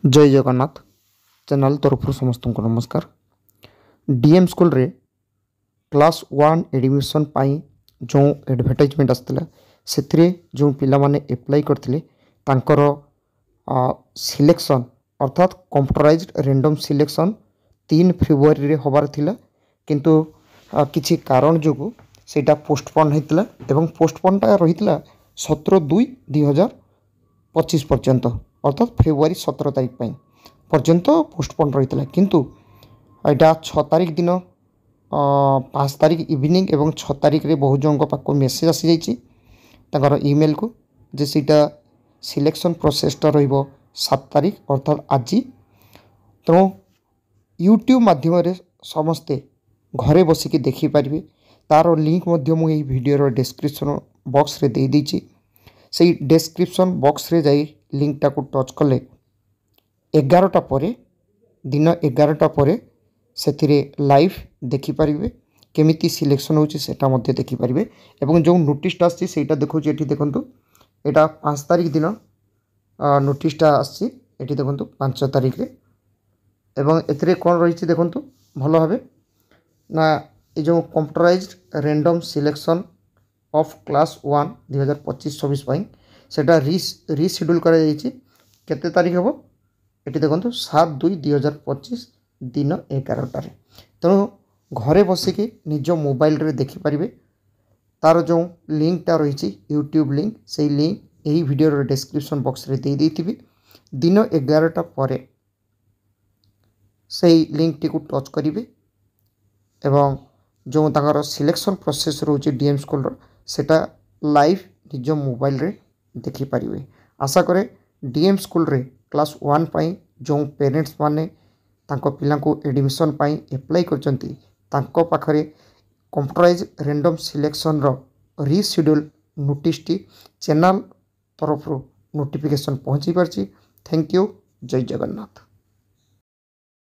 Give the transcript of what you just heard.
जय जगन्नाथ चैनल तरफ समस्त को नमस्कार। डीएम स्कूल रे क्लास 1 एडमिशन पाई जो एडवर्टाइजमेंट आसला से जो पिला माने अप्लाई करथिले तांकर सिलेक्शन अर्थात कंप्यूटराइज्ड रैंडम सिलेक्शन 3 फेब्रुआरी रे होबार थिला किंतु किछि कारण जोगु सेटा पोस्टपोन हेतिला एवं पोस्टपोनटा रहितला 17/2/2025 पर्यंत अर्थात फेब्रुआरी 17 तारीख पर्यंत पोस्टपोन रही है किंतु यहाँ 6 तारीख दिन 5 तारीख इवनिंग एवं 6 तारीख रे बहुत जन पाक मेसेज आसी जाइए ईमेल को जे सीटा सिलेक्शन प्रोसेसटा रहिबो 7 तारीख अर्थात आज तेणु यूट्यूब माध्यम समस्ते घरे बसिकी देखिपारे तार लिंक मुझे वीडियो डिस्क्रिप्शन बॉक्स रे दे दीची से डिस्क्रिप्शन बॉक्स रे जाई लिंक टाको टच कले 11टा परे दिन 11टा परे से लाइव देखिपारे केमिति सिलेक्शन होची सेटा मध्य देखिपारे एवं जो नोटिसटा आसी सेटा देखौची एठी देखंतु एटा 5 तारीख दिन नोटिसटा आसी एठी देखंतु 5 तारीख रे एवं एथिरे कोन रहिछि देखंतु भलो भाबे ना ए जो computerised random selection of class 1 2025-26 पाई सेटा रीशेड्यूल करा जाइछि केते तारीख हबो एटी देखंतु 7/2/2025 दिन 11टा रे तेणु घरे बसिकी निज मोबाइल रे देखि परिबे तार जो लिंकटा रही यूट्यूब लिंक से लिंक यही वीडियो डिस्क्रिप्शन बॉक्स रे दे देथिबी दिन 11टा परे से लिंक टी को टच करिवे एवं जो तांकर सिलेक्शन प्रोसेस रोचे डीएम स्कूल रो सेटा लाइव निज मोबाइल रे देखि परिवे। आशा करे डीएम स्कूल रे क्लास 1 पाई जो पेरेंट्स माने तांको पिला को एडमिशन पाई अप्लाई करचंती तांको पाखरे कंप्यूटराइज रैंडम सिलेक्शन रो रीशेड्यूल नोटिस टी चैनल तरफ नोटिफिकेशन पहुंची परची। Thank you. जय जगन्नाथ।